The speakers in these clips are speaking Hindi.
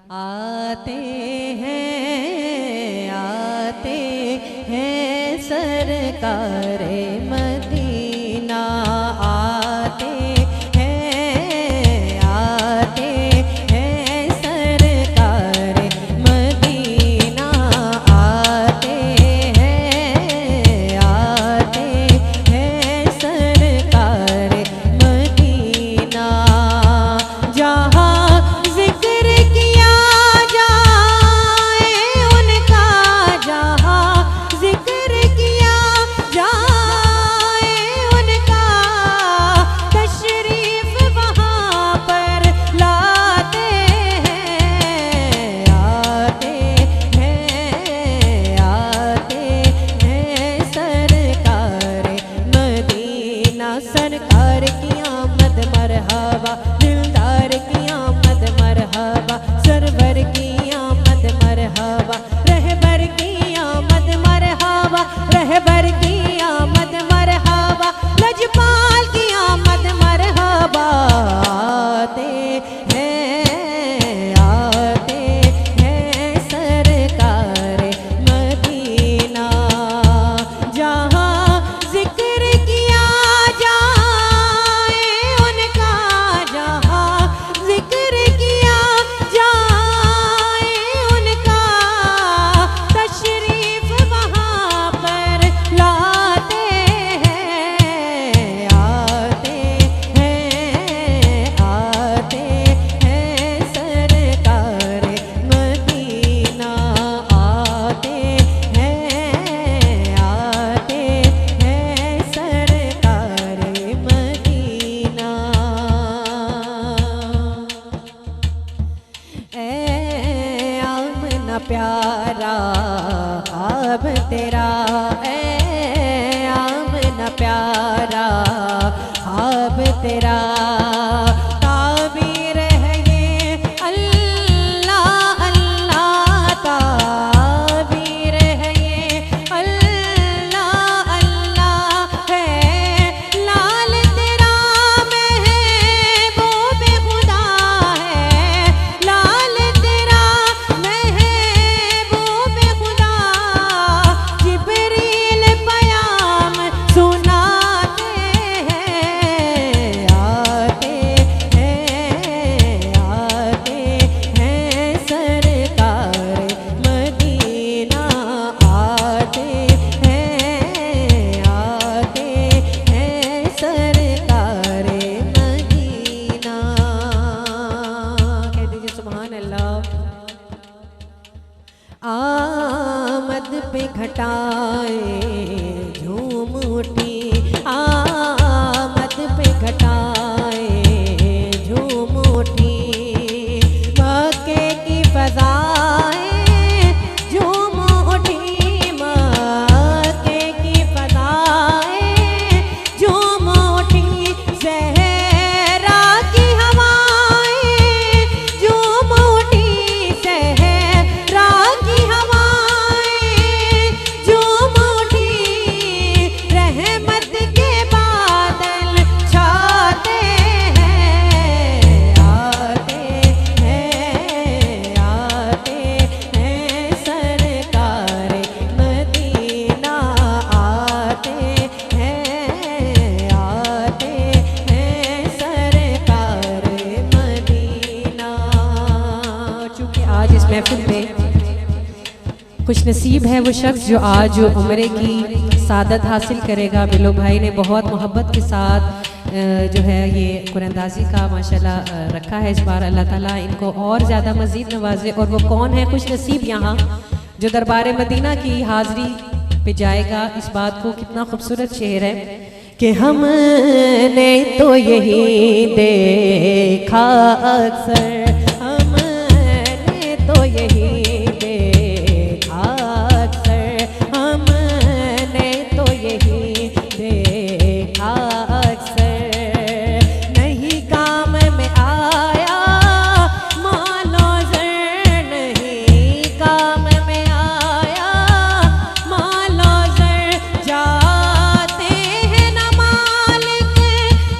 आते हैं सरकार मदीना, आते हैं सरकार मदीना, आते हैं सरकार मदीना। जहाँ जिक्र किया जाए उनका, जहाँ जिक्र किया जाए उनका, तशरीफ वहाँ पर लाते हैं। आते हैं सरकार मदीना, सरकार की आमद मरहबा, दिलदार की आमद मरहबा, सरवर की आमद मरहबा, रहबर की आमद मरहबा, रहबर की आमद मरहबा, लजपाल की आमद मरहबा। आते हैं सरकार मदीना, जहाँ जिक्र किया जाए उनका, जहाँ जिक्र किया जाए उनका, तशरीफ वहाँ पर लाते हैं। आते हैं सरकार मदीना, आते हैं सरकार मदीना। ऐ आमना प्यारा ख्वाब तेरा, ऐ आमना प्यारा ख्वाब तेरा, ताबीर है ये अल्लाह अल्लाह, ताबीर है ये अल्लाह अल्लाह है। लाल तेरा महबूब खुदा है, लाल तेरा महबूब खुदा, जिब्रील पयाम सुनाते हैं। आते हैं सरकार मदीना, आते हैं सरकार मदीना। कह दीजिए सुभान अल्लाह। आमद पे घटाए झूम उठी, आमद पे घटाए झूम उठी, मक्के की फ़ज़ाएं झूम उठी, मक्के की फ़ज़ाएं झूम उठी, सहरा की हवाएं झूम उठी, सहरा की हवाएं झूम उठी, रहमत के बादल छाते हैं। आते हैं सरकार मदीना, आते हैं सरकार मदीना। चूँकि आज इस महफिल में खुश नसीब है वो शख्स जो आज उम्रे की सादत हासिल करेगा। बिलो भाई ने बहुत मोहब्बत के साथ जो है ये कुरानदाजी का माशाल्लाह रखा है इस बार। अल्लाह ताला इनको और ज़्यादा मज़ीद नवाजे। और वो कौन है खुश नसीब यहाँ जो दरबार मदीना की हाज़री पे जाएगा। इस बात को कितना खूबसूरत शेर है कि हमने तो यही देखा अक्सर, हमने तो यही देखा अक्सर, हमने तो यही देखा अक्सर, नहीं काम में आया मालो ज़र, नहीं काम में आया मालो ज़र, जाते हैं न मालिक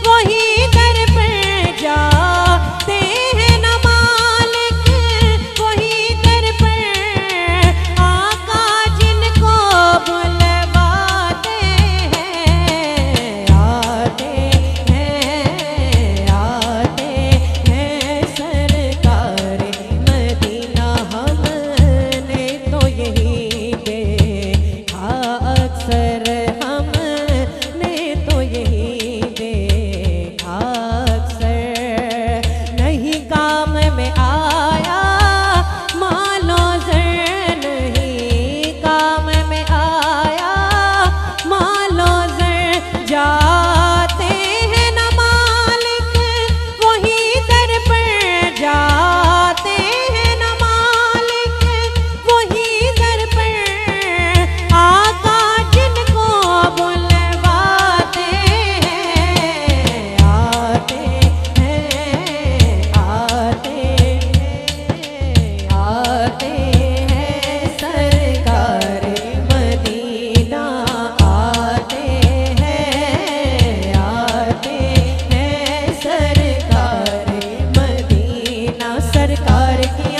वही दर पर, जाते हैं न सरकार की